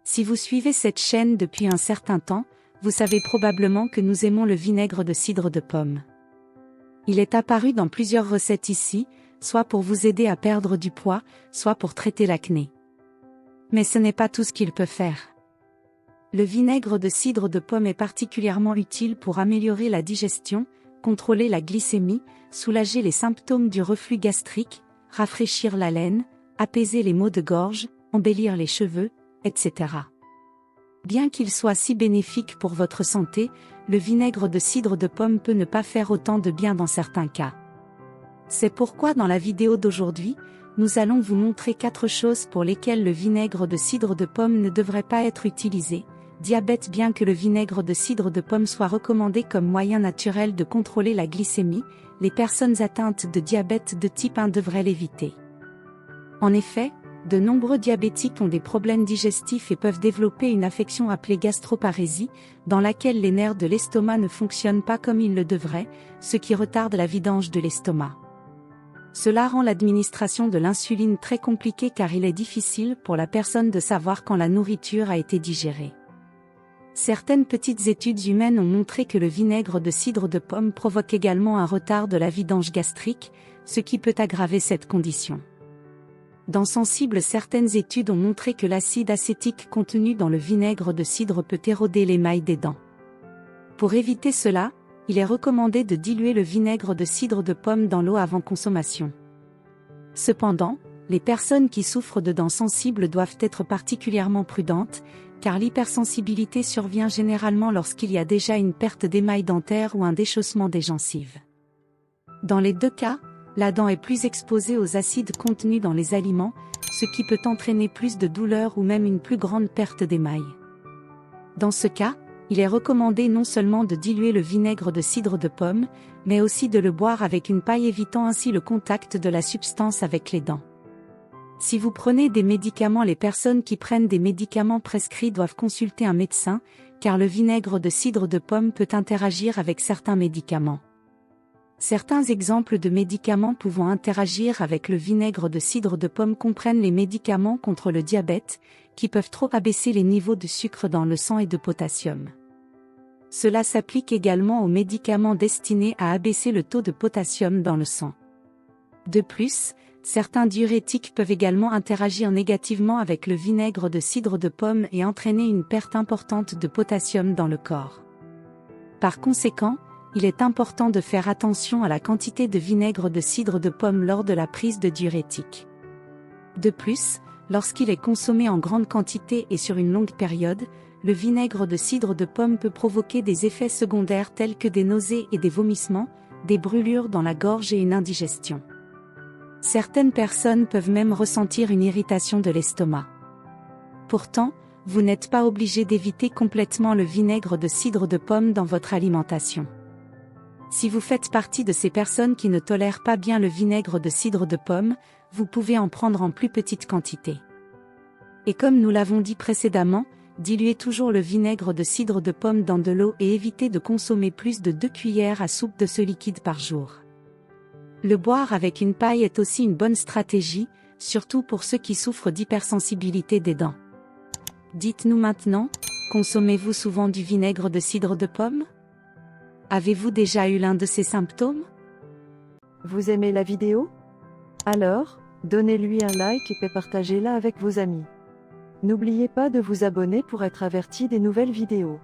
Si vous suivez cette chaîne depuis un certain temps, vous savez probablement que nous aimons le vinaigre de cidre de pomme. Il est apparu dans plusieurs recettes ici, soit pour vous aider à perdre du poids, soit pour traiter l'acné. Mais ce n'est pas tout ce qu'il peut faire. Le vinaigre de cidre de pomme est particulièrement utile pour améliorer la digestion, contrôler la glycémie, soulager les symptômes du reflux gastrique, rafraîchir la laine, apaiser les maux de gorge, embellir les cheveux, etc. Bien qu'il soit si bénéfique pour votre santé, le vinaigre de cidre de pomme peut ne pas faire autant de bien dans certains cas. C'est pourquoi dans la vidéo d'aujourd'hui, nous allons vous montrer 4 choses pour lesquelles le vinaigre de cidre de pomme ne devrait pas être utilisé. Diabète. Bien que le vinaigre de cidre de pomme soit recommandé comme moyen naturel de contrôler la glycémie, les personnes atteintes de diabète de type 1 devraient l'éviter. En effet, de nombreux diabétiques ont des problèmes digestifs et peuvent développer une affection appelée gastroparésie, dans laquelle les nerfs de l'estomac ne fonctionnent pas comme ils le devraient, ce qui retarde la vidange de l'estomac. Cela rend l'administration de l'insuline très compliquée car il est difficile pour la personne de savoir quand la nourriture a été digérée. Certaines petites études humaines ont montré que le vinaigre de cidre de pomme provoque également un retard de la vidange gastrique, ce qui peut aggraver cette condition. Dans Sensible, certaines études ont montré que l'acide acétique contenu dans le vinaigre de cidre peut éroder l'émail des dents. Pour éviter cela, il est recommandé de diluer le vinaigre de cidre de pomme dans l'eau avant consommation. Cependant, les personnes qui souffrent de dents sensibles doivent être particulièrement prudentes, car l'hypersensibilité survient généralement lorsqu'il y a déjà une perte d'émail dentaire ou un déchaussement des gencives. Dans les deux cas, la dent est plus exposée aux acides contenus dans les aliments, ce qui peut entraîner plus de douleur ou même une plus grande perte d'émail. Dans ce cas, il est recommandé non seulement de diluer le vinaigre de cidre de pomme, mais aussi de le boire avec une paille, évitant ainsi le contact de la substance avec les dents. Si vous prenez des médicaments, les personnes qui prennent des médicaments prescrits doivent consulter un médecin, car le vinaigre de cidre de pomme peut interagir avec certains médicaments. Certains exemples de médicaments pouvant interagir avec le vinaigre de cidre de pomme comprennent les médicaments contre le diabète, qui peuvent trop abaisser les niveaux de sucre dans le sang et de potassium. Cela s'applique également aux médicaments destinés à abaisser le taux de potassium dans le sang. De plus, certains diurétiques peuvent également interagir négativement avec le vinaigre de cidre de pomme et entraîner une perte importante de potassium dans le corps. Par conséquent, il est important de faire attention à la quantité de vinaigre de cidre de pomme lors de la prise de diurétiques. De plus, lorsqu'il est consommé en grande quantité et sur une longue période, le vinaigre de cidre de pomme peut provoquer des effets secondaires tels que des nausées et des vomissements, des brûlures dans la gorge et une indigestion. Certaines personnes peuvent même ressentir une irritation de l'estomac. Pourtant, vous n'êtes pas obligé d'éviter complètement le vinaigre de cidre de pomme dans votre alimentation. Si vous faites partie de ces personnes qui ne tolèrent pas bien le vinaigre de cidre de pomme, vous pouvez en prendre en plus petite quantité. Et comme nous l'avons dit précédemment, diluez toujours le vinaigre de cidre de pomme dans de l'eau et évitez de consommer plus de 2 cuillères à soupe de ce liquide par jour. Le boire avec une paille est aussi une bonne stratégie, surtout pour ceux qui souffrent d'hypersensibilité des dents. Dites-nous maintenant, consommez-vous souvent du vinaigre de cidre de pomme ? Avez-vous déjà eu l'un de ces symptômes ? Vous aimez la vidéo ? Alors, donnez-lui un like et partagez-la avec vos amis. N'oubliez pas de vous abonner pour être averti des nouvelles vidéos.